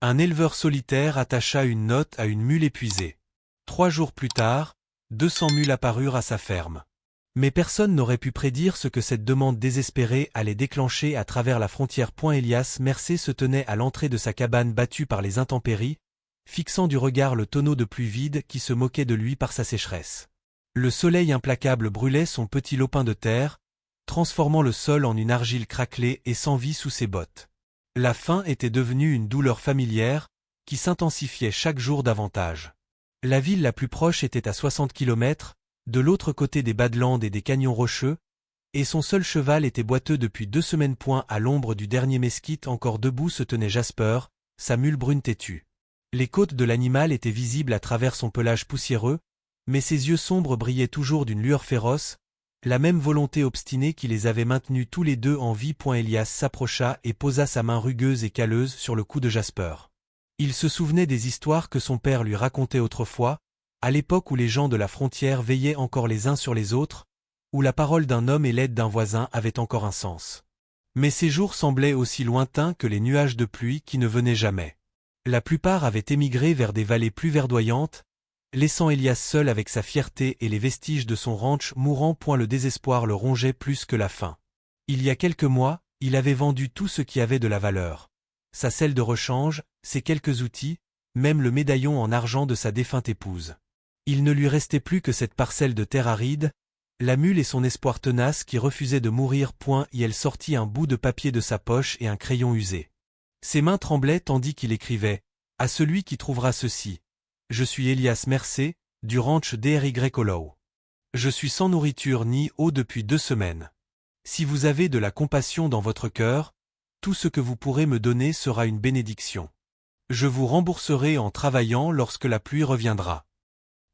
Un éleveur solitaire attacha une note à une mule épuisée. 3 jours plus tard, 200 mules apparurent à sa ferme. Mais personne n'aurait pu prédire ce que cette demande désespérée allait déclencher à travers la frontière. Elias Mercé se tenait à l'entrée de sa cabane battue par les intempéries, fixant du regard le tonneau de pluie vide qui se moquait de lui par sa sécheresse. Le soleil implacable brûlait son petit lopin de terre, transformant le sol en une argile craquelée et sans vie sous ses bottes. La faim était devenue une douleur familière, qui s'intensifiait chaque jour davantage. La ville la plus proche était à 60 kilomètres, de l'autre côté des Badlands et des canyons rocheux, et son seul cheval était boiteux depuis 2 semaines. À l'ombre du dernier mesquite encore debout se tenait Jasper, sa mule brune têtue. Les côtes de l'animal étaient visibles à travers son pelage poussiéreux, mais ses yeux sombres brillaient toujours d'une lueur féroce, la même volonté obstinée qui les avait maintenus tous les deux en vie. Elias s'approcha et posa sa main rugueuse et calleuse sur le cou de Jasper. Il se souvenait des histoires que son père lui racontait autrefois, à l'époque où les gens de la frontière veillaient encore les uns sur les autres, où la parole d'un homme et l'aide d'un voisin avaient encore un sens. Mais ces jours semblaient aussi lointains que les nuages de pluie qui ne venaient jamais. La plupart avaient émigré vers des vallées plus verdoyantes, laissant Elias seul avec sa fierté et les vestiges de son ranch mourant. Le désespoir le rongeait plus que la faim. Il y a quelques mois, il avait vendu tout ce qui avait de la valeur. Sa selle de rechange, ses quelques outils, même le médaillon en argent de sa défunte épouse. Il ne lui restait plus que cette parcelle de terre aride, la mule et son espoir tenace qui refusait de mourir. Et elle sortit un bout de papier de sa poche et un crayon usé. Ses mains tremblaient tandis qu'il écrivait « À celui qui trouvera ceci. Je suis Elias Mercé, du ranch Dry Hollow. Je suis sans nourriture ni eau depuis 2 semaines. Si vous avez de la compassion dans votre cœur, tout ce que vous pourrez me donner sera une bénédiction. Je vous rembourserai en travaillant lorsque la pluie reviendra. »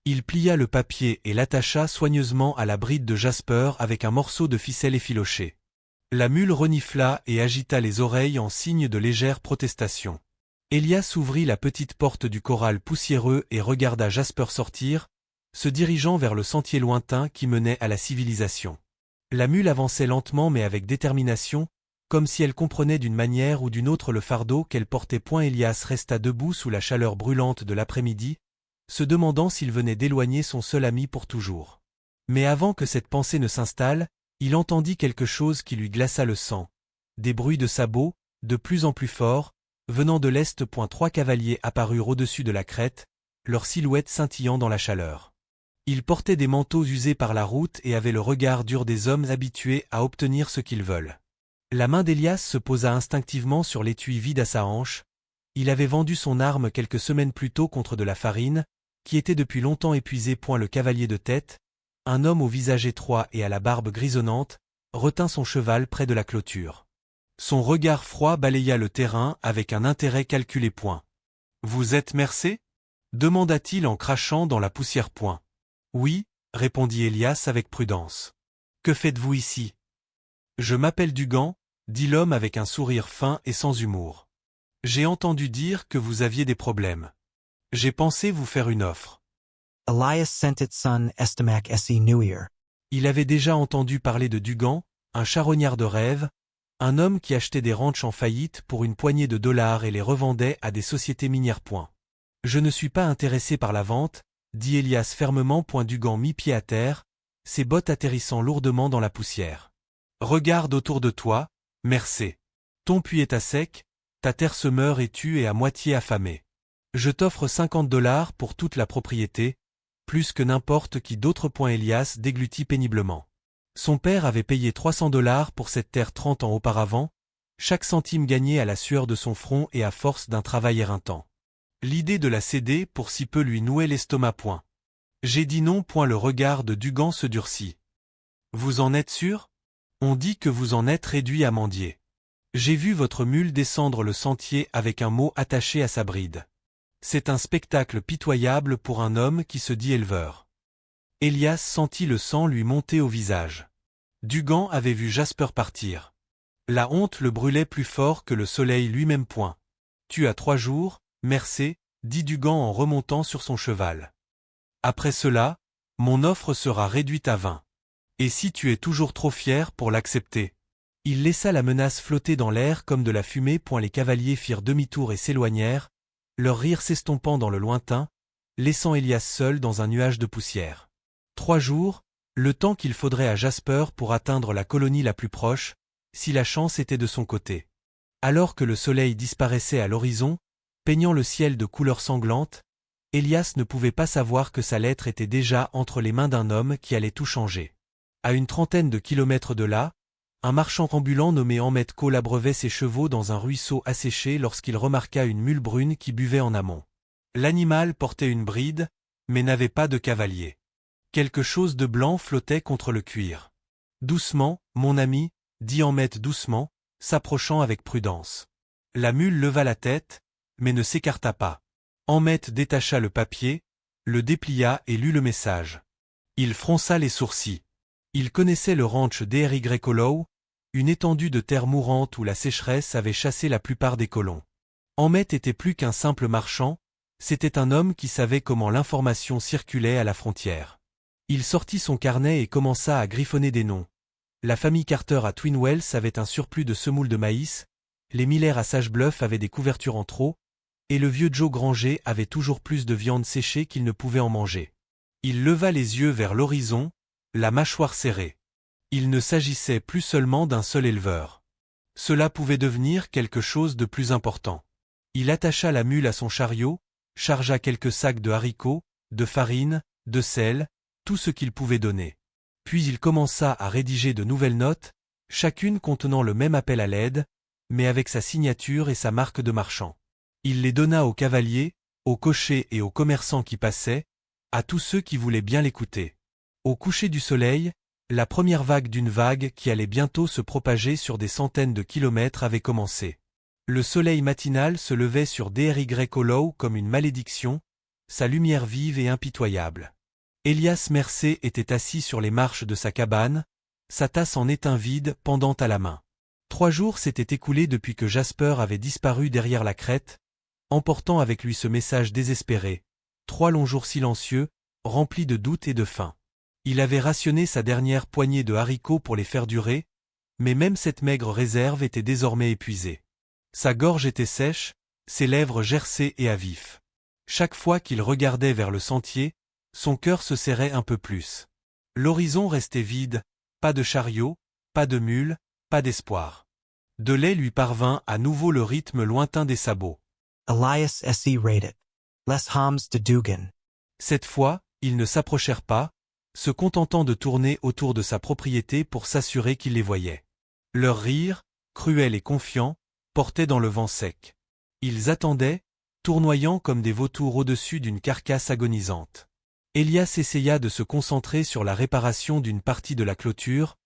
Il plia le papier et l'attacha soigneusement à la bride de Jasper avec un morceau de ficelle effiloché. La mule renifla et agita les oreilles en signe de légère protestation. Elias ouvrit la petite porte du corral poussiéreux et regarda Jasper sortir, se dirigeant vers le sentier lointain qui menait à la civilisation. La mule avançait lentement mais avec détermination, comme si elle comprenait d'une manière ou d'une autre le fardeau qu'elle portait. Elias resta debout sous la chaleur brûlante de l'après-midi, se demandant s'il venait d'éloigner son seul ami pour toujours. Mais avant que cette pensée ne s'installe, il entendit quelque chose qui lui glaça le sang. Des bruits de sabots, de plus en plus forts, venant de l'est. 3 cavaliers apparurent au-dessus de la crête, leurs silhouettes scintillant dans la chaleur. Ils portaient des manteaux usés par la route et avaient le regard dur des hommes habitués à obtenir ce qu'ils veulent. La main d'Elias se posa instinctivement sur l'étui vide à sa hanche. Il avait vendu son arme quelques semaines plus tôt contre de la farine, qui était depuis longtemps épuisé. Le cavalier de tête, un homme au visage étroit et à la barbe grisonnante, retint son cheval près de la clôture. Son regard froid balaya le terrain avec un intérêt calculé. Vous êtes Mercé ? Demanda-t-il en crachant dans la poussière. Oui, répondit Elias avec prudence. Que faites-vous ici ? Je m'appelle Dugan, dit l'homme avec un sourire fin et sans humour. J'ai entendu dire que vous aviez des problèmes. J'ai pensé vous faire une offre. Elias sent its son Estimac S.E. Newier. Il avait déjà entendu parler de Dugan, un charognard de rêve, un homme qui achetait des ranchs en faillite pour une poignée de dollars et les revendait à des sociétés minières. Je ne suis pas intéressé par la vente, dit Elias fermement. Dugan mit pied à terre, ses bottes atterrissant lourdement dans la poussière. Regarde autour de toi, Mercé. Ton puits est à sec, ta terre se meurt et tu es à moitié affamé. Je t'offre $50 pour toute la propriété, plus que n'importe qui d'autre. Elias déglutit péniblement. Son père avait payé $300 pour cette terre 30 ans auparavant, chaque centime gagné à la sueur de son front et à force d'un travail éreintant. L'idée de la céder pour si peu lui nouait l'estomac. J'ai dit non. Le regard de Dugan se durcit. Vous en êtes sûr ? On dit que vous en êtes réduit à mendier. J'ai vu votre mule descendre le sentier avec un mot attaché à sa bride. C'est un spectacle pitoyable pour un homme qui se dit éleveur. Elias sentit le sang lui monter au visage. Dugan avait vu Jasper partir. La honte le brûlait plus fort que le soleil lui-même. Tu as 3 jours, Mercé, dit Dugan en remontant sur son cheval. Après cela, mon offre sera réduite à 20. Et si tu es toujours trop fier pour l'accepter ? Il laissa la menace flotter dans l'air comme de la fumée. Les cavaliers firent demi-tour et s'éloignèrent, leur rire s'estompant dans le lointain, laissant Elias seul dans un nuage de poussière. 3 jours, le temps qu'il faudrait à Jasper pour atteindre la colonie la plus proche, si la chance était de son côté. Alors que le soleil disparaissait à l'horizon, peignant le ciel de couleurs sanglantes, Elias ne pouvait pas savoir que sa lettre était déjà entre les mains d'un homme qui allait tout changer. À une trentaine de kilomètres de là, un marchand ambulant nommé Ahmed Cole abreuvait ses chevaux dans un ruisseau asséché lorsqu'il remarqua une mule brune qui buvait en amont. L'animal portait une bride, mais n'avait pas de cavalier. Quelque chose de blanc flottait contre le cuir. « Doucement, mon ami » dit Ahmed doucement, s'approchant avec prudence. La mule leva la tête, mais ne s'écarta pas. Ahmed détacha le papier, le déplia et lut le message. Il fronça les sourcils. Il connaissait le ranch d'Ery Hollow, une étendue de terre mourante où la sécheresse avait chassé la plupart des colons. Ahmed était plus qu'un simple marchand, c'était un homme qui savait comment l'information circulait à la frontière. Il sortit son carnet et commença à griffonner des noms. La famille Carter à Twin Wells avait un surplus de semoule de maïs, les Miller à Sage Bluff avaient des couvertures en trop, et le vieux Joe Granger avait toujours plus de viande séchée qu'il ne pouvait en manger. Il leva les yeux vers l'horizon, la mâchoire serrée. Il ne s'agissait plus seulement d'un seul éleveur. Cela pouvait devenir quelque chose de plus important. Il attacha la mule à son chariot, chargea quelques sacs de haricots, de farine, de sel, tout ce qu'il pouvait donner. Puis il commença à rédiger de nouvelles notes, chacune contenant le même appel à l'aide, mais avec sa signature et sa marque de marchand. Il les donna aux cavaliers, aux cochers et aux commerçants qui passaient, à tous ceux qui voulaient bien l'écouter. Au coucher du soleil, la première vague d'une vague qui allait bientôt se propager sur des centaines de kilomètres avait commencé. Le soleil matinal se levait sur Ery Hollow comme une malédiction, sa lumière vive et impitoyable. Elias Mercé était assis sur les marches de sa cabane, sa tasse en étain vide pendant à la main. 3 jours s'étaient écoulés depuis que Jasper avait disparu derrière la crête, emportant avec lui ce message désespéré. 3 longs jours silencieux, remplis de doutes et de faim. Il avait rationné sa dernière poignée de haricots pour les faire durer, mais même cette maigre réserve était désormais épuisée. Sa gorge était sèche, ses lèvres gercées et à vif. Chaque fois qu'il regardait vers le sentier, son cœur se serrait un peu plus. L'horizon restait vide, pas de chariot, pas de mule, pas d'espoir. De lait lui parvint à nouveau le rythme lointain des sabots. Elias S.E. rated. Les Hams de Dugan. Cette fois, ils ne s'approchèrent pas, se contentant de tourner autour de sa propriété pour s'assurer qu'il les voyait. Leur rire, cruel et confiant, portait dans le vent sec. Ils attendaient, tournoyant comme des vautours au-dessus d'une carcasse agonisante. Elias essaya de se concentrer sur la réparation d'une partie de la clôture,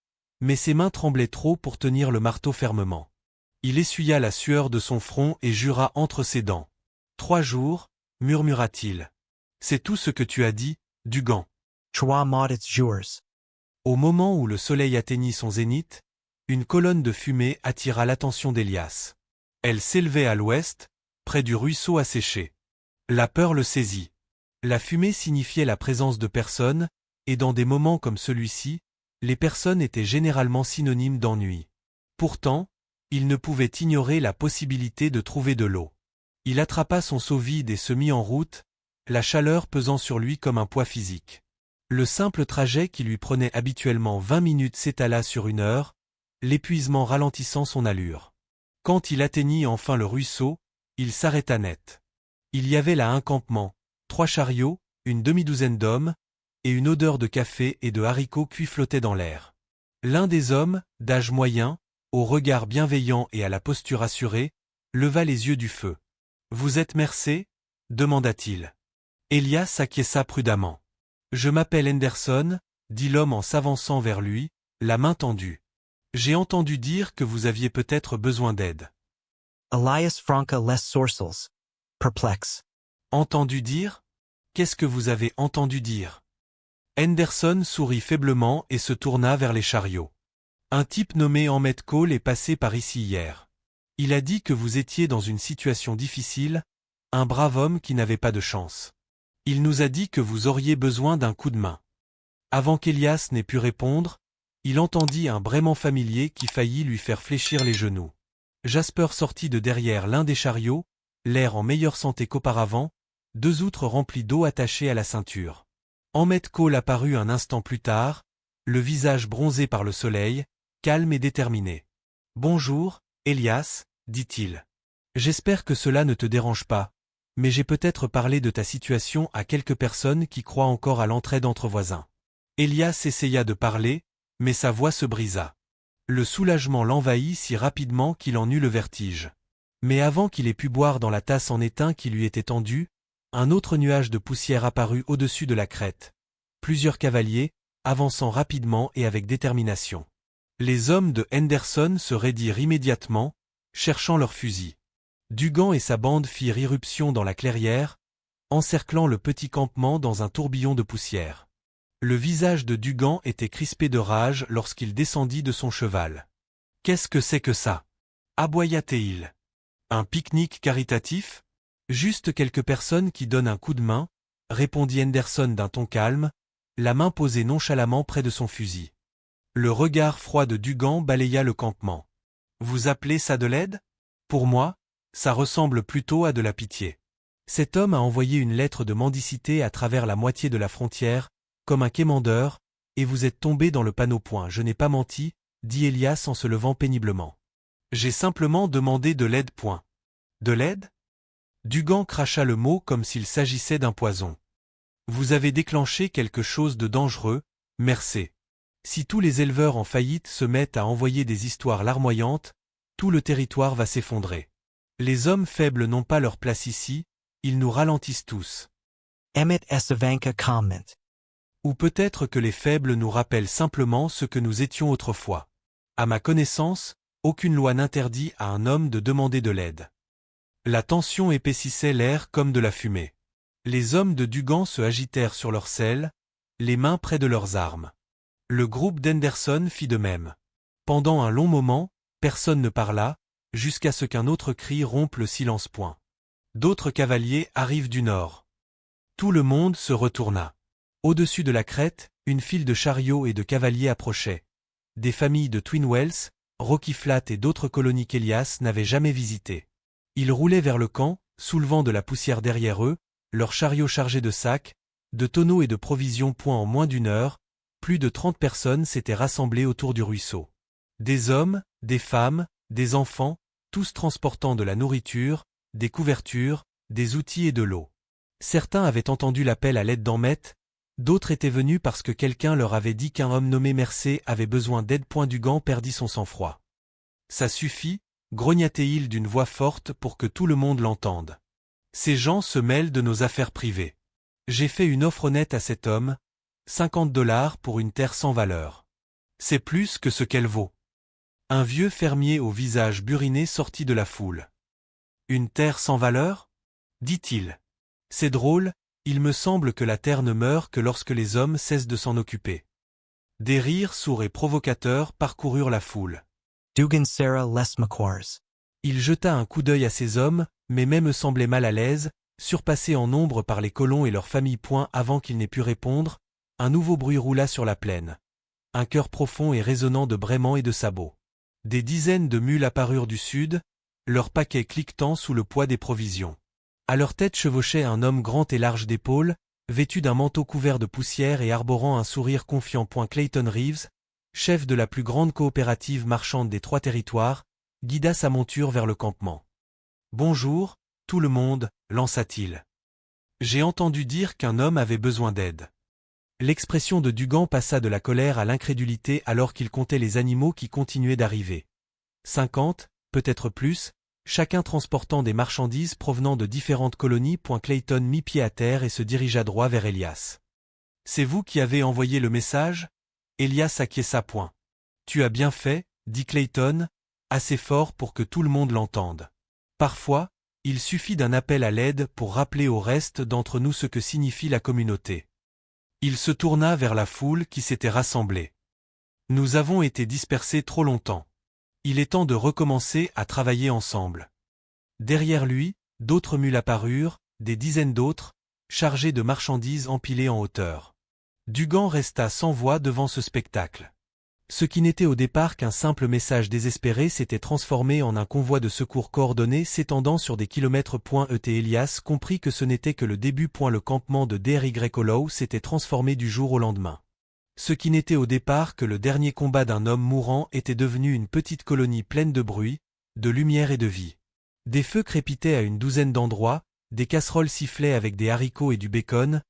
mais ses mains tremblaient trop pour tenir le marteau fermement. Il essuya la sueur de son front et jura entre ses dents. 3 jours, murmura-t-il. C'est tout ce que tu as dit, Dugan. 3 maudits jours. Au moment où le soleil atteignit son zénith, une colonne de fumée attira l'attention d'Elias. Elle s'élevait à l'ouest, près du ruisseau asséché. La peur le saisit. La fumée signifiait la présence de personnes, et dans des moments comme celui-ci, les personnes étaient généralement synonymes d'ennui. Pourtant, il ne pouvait ignorer la possibilité de trouver de l'eau. Il attrapa son seau vide et se mit en route, la chaleur pesant sur lui comme un poids physique. Le simple trajet qui lui prenait habituellement 20 minutes s'étala sur 1 heure, l'épuisement ralentissant son allure. Quand il atteignit enfin le ruisseau, il s'arrêta net. Il y avait là un campement, 3 chariots, une demi-douzaine d'hommes, et une odeur de café et de haricots cuits flottait dans l'air. L'un des hommes, d'âge moyen, au regard bienveillant et à la posture assurée, leva les yeux du feu. « Vous êtes Mercé » demanda-t-il. Elias acquiesça prudemment. « Je m'appelle Henderson » dit l'homme en s'avançant vers lui, la main tendue. « J'ai entendu dire que vous aviez peut-être besoin d'aide. » Elias Franca les Sourcils. Perplex. Entendu dire? Qu'est-ce que vous avez entendu dire? Henderson sourit faiblement et se tourna vers les chariots. Un type nommé Ahmed Cole est passé par ici hier. Il a dit que vous étiez dans une situation difficile, un brave homme qui n'avait pas de chance. Il nous a dit que vous auriez besoin d'un coup de main. Avant qu'Elias n'ait pu répondre, il entendit un braiement familier qui faillit lui faire fléchir les genoux. Jasper sortit de derrière l'un des chariots, l'air en meilleure santé qu'auparavant, 2 outres remplies d'eau attachées à la ceinture. Ahmed Cole apparut un instant plus tard, le visage bronzé par le soleil, calme et déterminé. « Bonjour, Elias, dit-il. J'espère que cela ne te dérange pas, mais j'ai peut-être parlé de ta situation à quelques personnes qui croient encore à l'entraide entre voisins. » Elias essaya de parler, mais sa voix se brisa. Le soulagement l'envahit si rapidement qu'il en eut le vertige. Mais avant qu'il ait pu boire dans la tasse en étain qui lui était tendue, un autre nuage de poussière apparut au-dessus de la crête. Plusieurs cavaliers, avançant rapidement et avec détermination. Les hommes de Henderson se raidirent immédiatement, cherchant leurs fusils. Dugan et sa bande firent irruption dans la clairière, encerclant le petit campement dans un tourbillon de poussière. Le visage de Dugan était crispé de rage lorsqu'il descendit de son cheval. « Qu'est-ce que c'est que ça » aboya-t-il. « Un pique-nique caritatif ? Juste quelques personnes qui donnent un coup de main, répondit Henderson d'un ton calme, la main posée nonchalamment près de son fusil. Le regard froid de Dugan balaya le campement. « Vous appelez ça de l'aide ? Pour moi, ça ressemble plutôt à de la pitié. Cet homme a envoyé une lettre de mendicité à travers la moitié de la frontière, comme un quémandeur, et vous êtes tombé dans le panneau. Je n'ai pas menti, dit Elias en se levant péniblement. J'ai simplement demandé de l'aide. De l'aide ? Dugan cracha le mot comme s'il s'agissait d'un poison. Vous avez déclenché quelque chose de dangereux, merci. Si tous les éleveurs en faillite se mettent à envoyer des histoires larmoyantes, tout le territoire va s'effondrer. Les hommes faibles n'ont pas leur place ici, ils nous ralentissent tous. Emmett Esavanka comment. Ou peut-être que les faibles nous rappellent simplement ce que nous étions autrefois. À ma connaissance, aucune loi n'interdit à un homme de demander de l'aide. La tension épaississait l'air comme de la fumée. Les hommes de Dugan se agitèrent sur leurs selles, les mains près de leurs armes. Le groupe d'Henderson fit de même. Pendant un long moment, personne ne parla, jusqu'à ce qu'un autre cri rompe le silence. D'autres cavaliers arrivent du nord. Tout le monde se retourna. Au-dessus de la crête, une file de chariots et de cavaliers approchait. Des familles de Twin Wells, Rocky Flat et d'autres colonies qu'Elias n'avait jamais visitées. Ils roulaient vers le camp, soulevant de la poussière derrière eux, leurs chariots chargés de sacs, de tonneaux et de provisions. En moins d'une heure, plus de 30 personnes s'étaient rassemblées autour du ruisseau. Des hommes, des femmes, des enfants, tous transportant de la nourriture, des couvertures, des outils et de l'eau. Certains avaient entendu l'appel à l'aide d'Emmett, d'autres étaient venus parce que quelqu'un leur avait dit qu'un homme nommé Mercé avait besoin d'aide. Dugan perdit son sang-froid. Ça suffit, grogna-t-il d'une voix forte pour que tout le monde l'entende. Ces gens se mêlent de nos affaires privées. J'ai fait une offre honnête à cet homme, $50 pour une terre sans valeur. C'est plus que ce qu'elle vaut. Un vieux fermier au visage buriné sortit de la foule. Une terre sans valeur ? Dit-il. C'est drôle, il me semble que la terre ne meurt que lorsque les hommes cessent de s'en occuper. Des rires sourds et provocateurs parcoururent la foule. Dugan Sarah Les McQuarrs. Il jeta un coup d'œil à ces hommes, mais même semblait mal à l'aise, surpassé en nombre par les colons et leurs familles. Avant qu'il n'ait pu répondre, un nouveau bruit roula sur la plaine. Un chœur profond et résonnant de braiements et de sabots. Des dizaines de mules apparurent du sud, leurs paquets cliquetant sous le poids des provisions. À leur tête chevauchait un homme grand et large d'épaules, vêtu d'un manteau couvert de poussière et arborant un sourire confiant. Clayton Reeves, chef de la plus grande coopérative marchande des 3 territoires, guida sa monture vers le campement. « Bonjour, tout le monde, lança-t-il. J'ai entendu dire qu'un homme avait besoin d'aide. » L'expression de Dugan passa de la colère à l'incrédulité alors qu'il comptait les animaux qui continuaient d'arriver. 50, peut-être plus, chacun transportant des marchandises provenant de différentes colonies. Clayton mit pied à terre et se dirigea droit vers Elias. « C'est vous qui avez envoyé le message ?» Elias acquiesça. « Tu as bien fait, » dit Clayton, assez fort pour que tout le monde l'entende. « Parfois, il suffit d'un appel à l'aide pour rappeler au reste d'entre nous ce que signifie la communauté. » Il se tourna vers la foule qui s'était rassemblée. « Nous avons été dispersés trop longtemps. Il est temps de recommencer à travailler ensemble. » Derrière lui, d'autres mules apparurent, des dizaines d'autres, chargées de marchandises empilées en hauteur. Dugan resta sans voix devant ce spectacle. Ce qui n'était au départ qu'un simple message désespéré s'était transformé en un convoi de secours coordonné s'étendant sur des kilomètres. Elias comprit que ce n'était que le début. Le campement de Dry Hollow s'était transformé du jour au lendemain. Ce qui n'était au départ que le dernier combat d'un homme mourant était devenu une petite colonie pleine de bruit, de lumière et de vie. Des feux crépitaient à une douzaine d'endroits, des casseroles sifflaient avec des haricots et du bacon,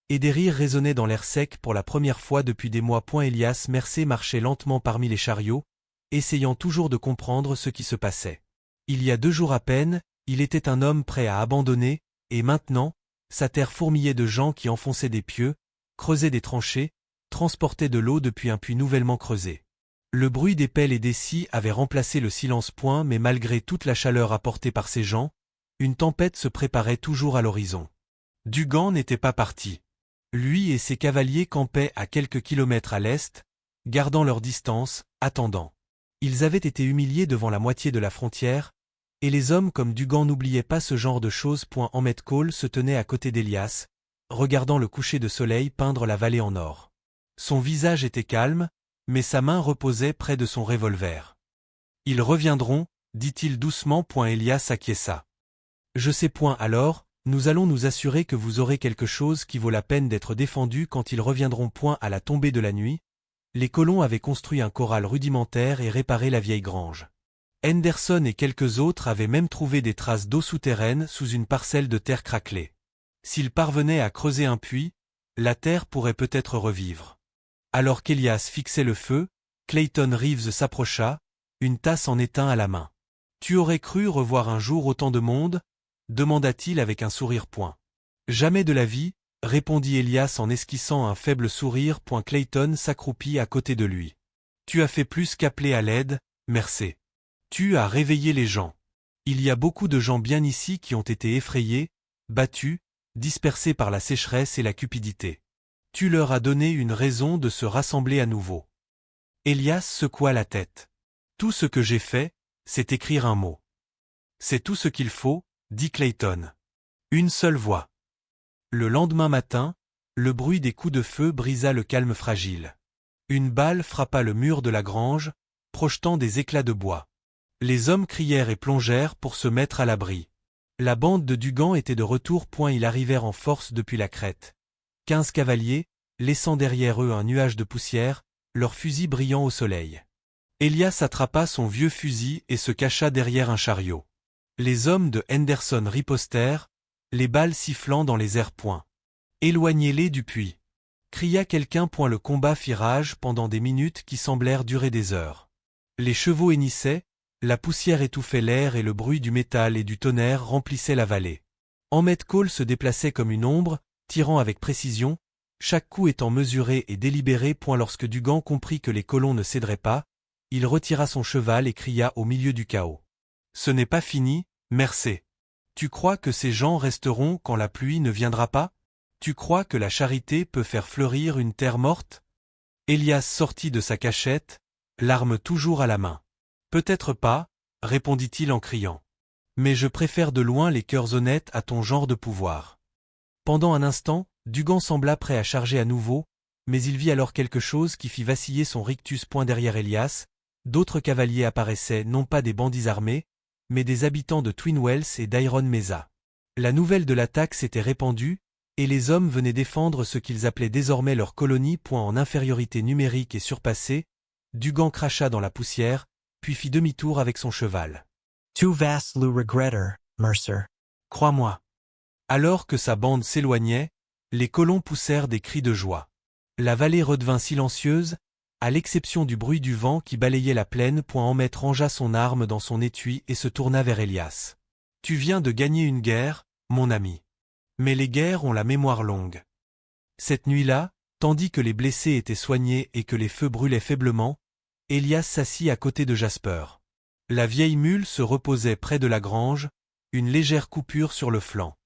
et des rires résonnaient dans l'air sec pour la première fois depuis des mois. Elias Mercer marchait lentement parmi les chariots, essayant toujours de comprendre ce qui se passait. Il y a 2 jours à peine, il était un homme prêt à abandonner, et maintenant, sa terre fourmillait de gens qui enfonçaient des pieux, creusaient des tranchées, transportaient de l'eau depuis un puits nouvellement creusé. Le bruit des pelles et des scies avait remplacé le silence. Mais malgré toute la chaleur apportée par ces gens, une tempête se préparait toujours à l'horizon. Dugan n'était pas parti. Lui et ses cavaliers campaient à quelques kilomètres à l'est, gardant leur distance, attendant. Ils avaient été humiliés devant la moitié de la frontière, et les hommes comme Dugan n'oubliaient pas ce genre de choses. Ahmed Cole se tenait à côté d'Elias, regardant le coucher de soleil peindre la vallée en or. Son visage était calme, mais sa main reposait près de son revolver. « Ils reviendront, dit-il doucement. Elias acquiesça. « Je sais. Alors, nous allons nous assurer que vous aurez quelque chose qui vaut la peine d'être défendu quand ils reviendront. » À la tombée de la nuit, les colons avaient construit un corral rudimentaire et réparé la vieille grange. Henderson et quelques autres avaient même trouvé des traces d'eau souterraine sous une parcelle de terre craquelée. S'ils parvenaient à creuser un puits, la terre pourrait peut-être revivre. Alors qu'Elias fixait le feu, Clayton Reeves s'approcha, une tasse en étain à la main. « Tu aurais cru revoir un jour autant de monde ?» demanda-t-il avec un sourire. « Jamais de la vie, » répondit Elias en esquissant un faible sourire. Clayton s'accroupit à côté de lui. « Tu as fait plus qu'appeler à l'aide, Mercer. Tu as réveillé les gens. Il y a beaucoup de gens bien ici qui ont été effrayés, battus, dispersés par la sécheresse et la cupidité. Tu leur as donné une raison de se rassembler à nouveau. » Elias secoua la tête. « Tout ce que j'ai fait, c'est écrire un mot. »« C'est tout ce qu'il faut, » dit Clayton. Une seule voix. Le lendemain matin, le bruit des coups de feu brisa le calme fragile. Une balle frappa le mur de la grange, projetant des éclats de bois. Les hommes crièrent et plongèrent pour se mettre à l'abri. La bande de Dugan était de retour. Ils arrivèrent en force depuis la crête. 15 cavaliers, laissant derrière eux un nuage de poussière, leurs fusils brillant au soleil. Elias attrapa son vieux fusil et se cacha derrière un chariot. Les hommes de Henderson ripostèrent, les balles sifflant dans les airs. Éloignez-les du puits. Cria quelqu'un. Le combat fit rage pendant des minutes qui semblèrent durer des heures. Les chevaux hennissaient, la poussière étouffait l'air et le bruit du métal et du tonnerre remplissait la vallée. Ahmed Cole se déplaçait comme une ombre, tirant avec précision, chaque coup étant mesuré et délibéré. Lorsque Dugan comprit que les colons ne céderaient pas, il retira son cheval et cria au milieu du chaos. « Ce n'est pas fini, Mercer. Tu crois que ces gens resteront quand la pluie ne viendra pas? Tu crois que la charité peut faire fleurir une terre morte ?» Elias sortit de sa cachette, l'arme toujours à la main. « Peut-être pas, » répondit-il en criant. « Mais je préfère de loin les cœurs honnêtes à ton genre de pouvoir. » Pendant un instant, Dugan sembla prêt à charger à nouveau, mais il vit alors quelque chose qui fit vaciller son rictus. Derrière Elias, d'autres cavaliers apparaissaient, non pas des bandits armés, mais des habitants de Twin Wells et d'Iron Mesa. La nouvelle de l'attaque s'était répandue, et les hommes venaient défendre ce qu'ils appelaient désormais leur colonie. En infériorité numérique et surpassée, Dugan cracha dans la poussière, puis fit demi-tour avec son cheval. « Tu vas le regretter, Mercer. » « Crois-moi. » Alors que sa bande s'éloignait, les colons poussèrent des cris de joie. La vallée redevint silencieuse, à l'exception du bruit du vent qui balayait la plaine. Ahmed rangea son arme dans son étui et se tourna vers Elias. « Tu viens de gagner une guerre, mon ami. Mais les guerres ont la mémoire longue. » Cette nuit-là, tandis que les blessés étaient soignés et que les feux brûlaient faiblement, Elias s'assit à côté de Jasper. La vieille mule se reposait près de la grange, une légère coupure sur le flanc.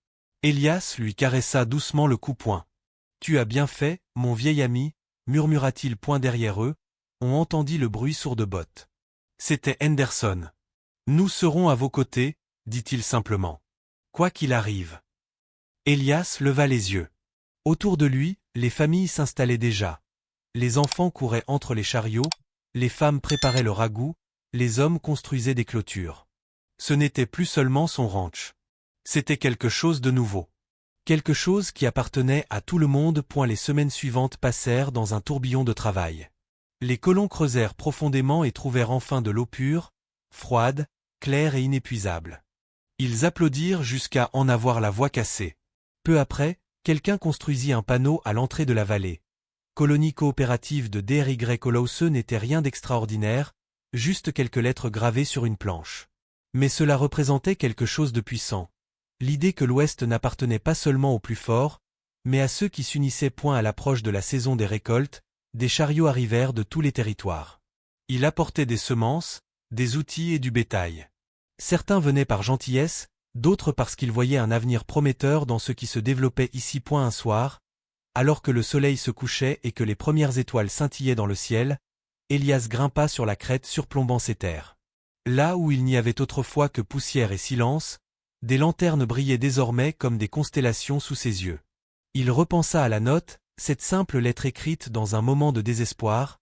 Elias lui caressa doucement le cou. « Tu as bien fait, mon vieil ami, » murmura-t-il. Derrière eux, on entendit le bruit sourd de bottes. C'était Henderson. « Nous serons à vos côtés, » dit-il simplement. « Quoi qu'il arrive. » Elias leva les yeux. Autour de lui, les familles s'installaient déjà. Les enfants couraient entre les chariots, Les femmes préparaient le ragoût, les hommes construisaient des clôtures. Ce n'était plus seulement son ranch. C'était quelque chose de nouveau. Quelque chose qui appartenait à tout le monde. Les semaines suivantes passèrent dans un tourbillon de travail. Les colons creusèrent profondément et trouvèrent enfin de l'eau pure, froide, claire et inépuisable. Ils applaudirent jusqu'à en avoir la voix cassée. Peu après, quelqu'un construisit un panneau à l'entrée de la vallée. Colonie coopérative de DRY Hollow. Ce n'était rien d'extraordinaire, juste quelques lettres gravées sur une planche. Mais cela représentait quelque chose de puissant. L'idée que l'Ouest n'appartenait pas seulement aux plus forts, mais à ceux qui s'unissaient. À l'approche de la saison des récoltes, des chariots arrivèrent de tous les territoires. Ils apportaient des semences, des outils et du bétail. Certains venaient par gentillesse, d'autres parce qu'ils voyaient un avenir prometteur dans ce qui se développait ici. Un soir, alors que le soleil se couchait et que les premières étoiles scintillaient dans le ciel, Elias grimpa sur la crête surplombant ces terres. Là où il n'y avait autrefois que poussière et silence, des lanternes brillaient désormais comme des constellations sous ses yeux. Il repensa à la note, cette simple lettre écrite dans un moment de désespoir,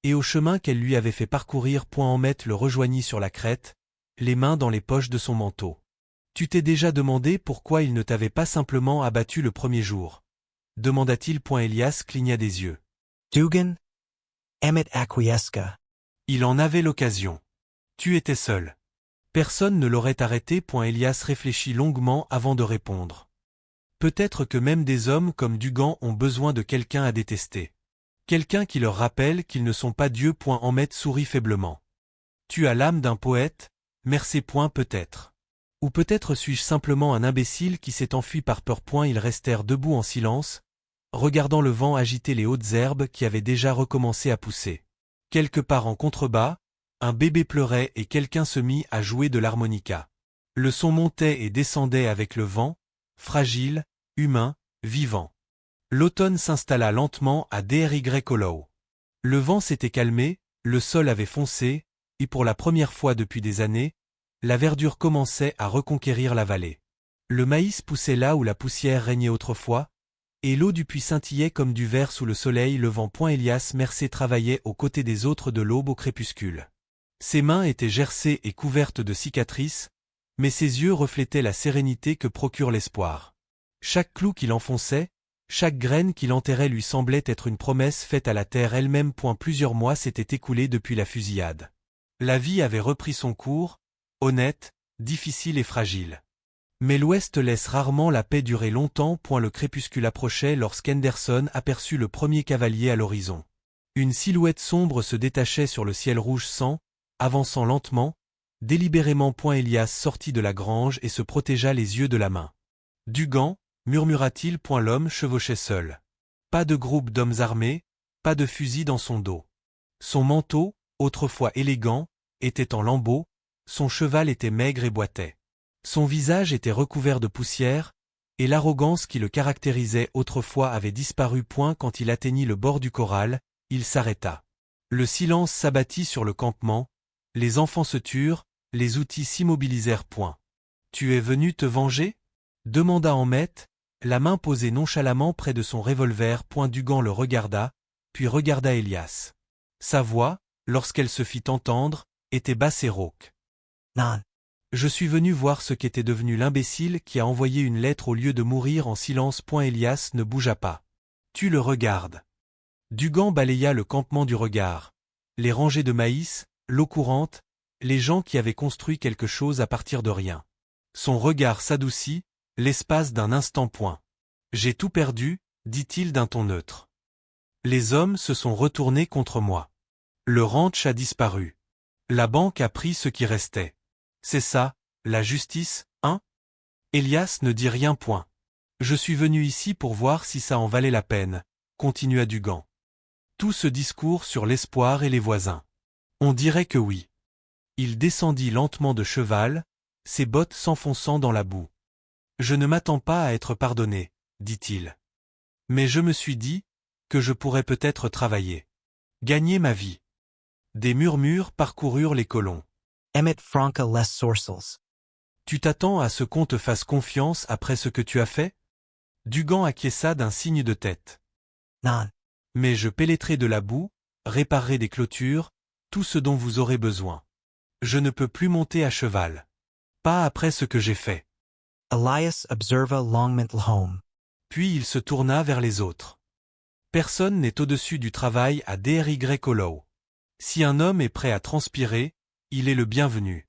et au chemin qu'elle lui avait fait parcourir. Emmett le rejoignit sur la crête, les mains dans les poches de son manteau. « Tu t'es déjà demandé pourquoi il ne t'avait pas simplement abattu le premier jour ?» demanda-t-il. Elias cligna des yeux. Dugan? Emmett acquiesca. Il en avait l'occasion. Tu étais seul. Personne ne l'aurait arrêté. Elias réfléchit longuement avant de répondre. Peut-être que même des hommes comme Dugan ont besoin de quelqu'un à détester. Quelqu'un qui leur rappelle qu'ils ne sont pas Dieu. Emmett sourit faiblement. Tu as l'âme d'un poète, merci. Peut-être. Ou peut-être suis-je simplement un imbécile qui s'est enfui par peur. Ils restèrent debout en silence, regardant le vent agiter les hautes herbes qui avaient déjà recommencé à pousser. Quelque part en contrebas, un bébé pleurait et quelqu'un se mit à jouer de l'harmonica. Le son montait et descendait avec le vent, fragile, humain, vivant. L'automne s'installa lentement à DRY Hollow. Le vent s'était calmé, le sol avait foncé, et pour la première fois depuis des années, la verdure commençait à reconquérir la vallée. Le maïs poussait là où la poussière régnait autrefois, et l'eau du puits scintillait comme du verre sous le soleil levant. Elias Mercé travaillait aux côtés des autres de l'aube au crépuscule. Ses mains étaient gercées et couvertes de cicatrices, mais ses yeux reflétaient la sérénité que procure l'espoir. Chaque clou qu'il enfonçait, chaque graine qu'il enterrait lui semblait être une promesse faite à la terre elle-même. Plusieurs mois s'étaient écoulés depuis la fusillade. La vie avait repris son cours, honnête, difficile et fragile. Mais l'Ouest laisse rarement la paix durer longtemps. Le crépuscule approchait lorsqu'Henderson aperçut le premier cavalier à l'horizon. Une silhouette sombre se détachait sur le ciel rouge sang, avançant lentement, délibérément. Elias sortit de la grange et se protégea les yeux de la main. Dugan, murmura-t-il. L'homme chevauchait seul. Pas de groupe d'hommes armés, pas de fusil dans son dos. Son manteau, autrefois élégant, était en lambeaux, son cheval était maigre et boitait. Son visage était recouvert de poussière, et l'arrogance qui le caractérisait autrefois avait disparu. Quand il atteignit le bord du corral, il s'arrêta. Le silence s'abattit sur le campement, les enfants se turent, les outils s'immobilisèrent. Tu es venu te venger ? demanda Emmett, la main posée nonchalamment près de son revolver. Dugan le regarda, puis regarda Elias. Sa voix, lorsqu'elle se fit entendre, était basse et rauque. Non. Je suis venu voir ce qu'était devenu l'imbécile qui a envoyé une lettre au lieu de mourir en silence. Elias ne bougea pas. Tu le regardes. Dugan balaya le campement du regard. Les rangées de maïs, l'eau courante, les gens qui avaient construit quelque chose à partir de rien. Son regard s'adoucit, l'espace d'un instant. J'ai tout perdu, dit-il d'un ton neutre. Les hommes se sont retournés contre moi. Le ranch a disparu. La banque a pris ce qui restait. C'est ça, la justice, hein ? Elias ne dit rien. Je suis venu ici pour voir si ça en valait la peine, continua Dugan. Tout ce discours sur l'espoir et les voisins. On dirait que oui. Il descendit lentement de cheval, ses bottes s'enfonçant dans la boue. Je ne m'attends pas à être pardonné, dit-il. Mais je me suis dit que je pourrais peut-être travailler. Gagner ma vie. Des murmures parcoururent les colons. Emmett Franca les sourcils. Tu t'attends à ce qu'on te fasse confiance après ce que tu as fait ? Dugan acquiesça d'un signe de tête. Non. Mais je pénétrerai de la boue, réparerai des clôtures, Tout ce dont vous aurez besoin. Je ne peux plus monter à cheval. Pas après ce que j'ai fait. Elias observa Longmantle home. Puis il se tourna vers les autres. Personne n'est au-dessus du travail à Dry Hollow. Si un homme est prêt à transpirer, il est le bienvenu.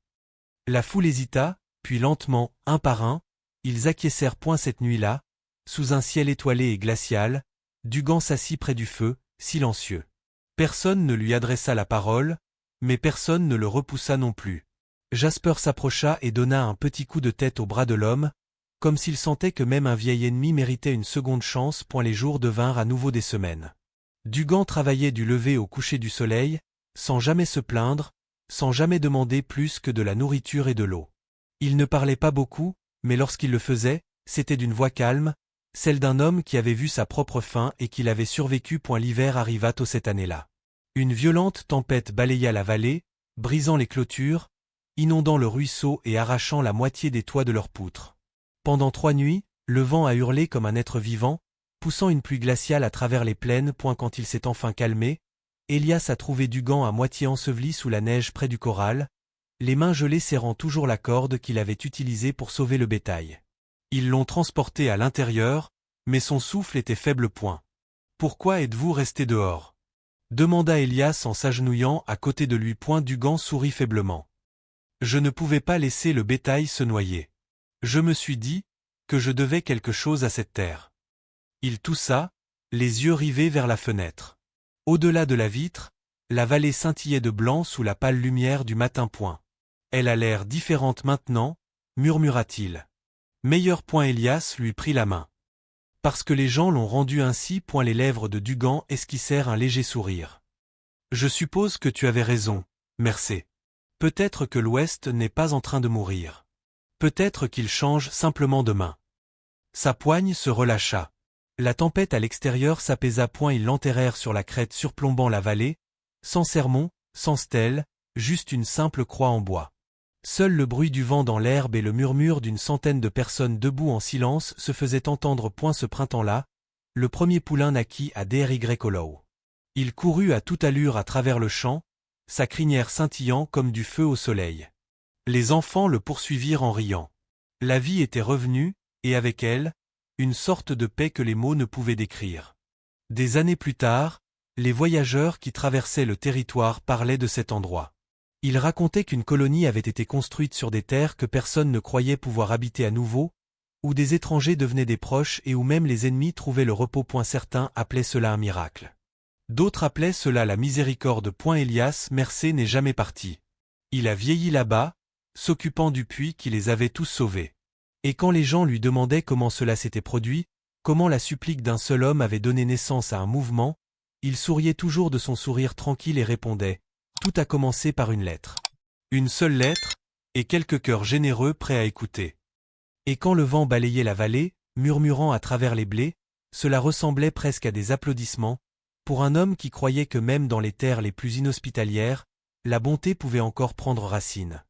La foule hésita, puis lentement, un par un, ils acquiescèrent point cette nuit-là, sous un ciel étoilé et glacial, Dugan s'assit près du feu, silencieux. Personne ne lui adressa la parole, mais personne ne le repoussa non plus. Jasper s'approcha et donna un petit coup de tête au bras de l'homme, comme s'il sentait que même un vieil ennemi méritait une seconde chance. Les jours devinrent à nouveau des semaines. Dugan travaillait du lever au coucher du soleil, sans jamais se plaindre, sans jamais demander plus que de la nourriture et de l'eau. Il ne parlait pas beaucoup, mais lorsqu'il le faisait, c'était d'une voix calme, celle d'un homme qui avait vu sa propre fin et qui l'avait survécu. L'hiver arriva tôt cette année-là. Une violente tempête balaya la vallée, brisant les clôtures, inondant le ruisseau et arrachant la moitié des toits de leurs poutres. Pendant 3 nuits, le vent a hurlé comme un être vivant, poussant une pluie glaciale à travers les plaines. Quand il s'est enfin calmé, Elias a trouvé Dugan à moitié enseveli sous la neige près du corral, les mains gelées serrant toujours la corde qu'il avait utilisée pour sauver le bétail. Ils l'ont transporté à l'intérieur, mais son souffle était faible. Pourquoi êtes-vous resté dehors? Demanda Elias en s'agenouillant à côté de lui. Dugan sourit faiblement. Je ne pouvais pas laisser le bétail se noyer. Je me suis dit que je devais quelque chose à cette terre. Il toussa, les yeux rivés vers la fenêtre. Au-delà de la vitre, la vallée scintillait de blanc sous la pâle lumière du matin. Elle a l'air différente maintenant, murmura-t-il. Meilleur. Elias lui prit la main. Parce que les gens l'ont rendu ainsi. Les lèvres de Dugan esquissèrent un léger sourire. Je suppose que tu avais raison, Mercé. Peut-être que l'Ouest n'est pas en train de mourir. Peut-être qu'il change simplement de main. Sa poigne se relâcha. La tempête à l'extérieur s'apaisa. Ils l'enterrèrent sur la crête surplombant la vallée, sans sermon, sans stèle, juste une simple croix en bois. Seul le bruit du vent dans l'herbe et le murmure d'une centaine de personnes debout en silence se faisaient entendre. Ce printemps-là, le premier poulain naquit à Dry Hollow. Il courut à toute allure à travers le champ, sa crinière scintillant comme du feu au soleil. Les enfants le poursuivirent en riant. La vie était revenue, et avec elle, une sorte de paix que les mots ne pouvaient décrire. Des années plus tard, les voyageurs qui traversaient le territoire parlaient de cet endroit. Ils racontaient qu'une colonie avait été construite sur des terres que personne ne croyait pouvoir habiter à nouveau, où des étrangers devenaient des proches et où même les ennemis trouvaient le repos. Certains appelaient cela un miracle. D'autres appelaient cela la miséricorde. Elias Mercé n'est jamais parti. Il a vieilli là-bas, s'occupant du puits qui les avait tous sauvés. Et quand les gens lui demandaient comment cela s'était produit, comment la supplique d'un seul homme avait donné naissance à un mouvement, il souriait toujours de son sourire tranquille et répondait « Tout a commencé par une lettre. Une seule lettre, et quelques cœurs généreux prêts à écouter. » Et quand le vent balayait la vallée, murmurant à travers les blés, cela ressemblait presque à des applaudissements, pour un homme qui croyait que même dans les terres les plus inhospitalières, la bonté pouvait encore prendre racine.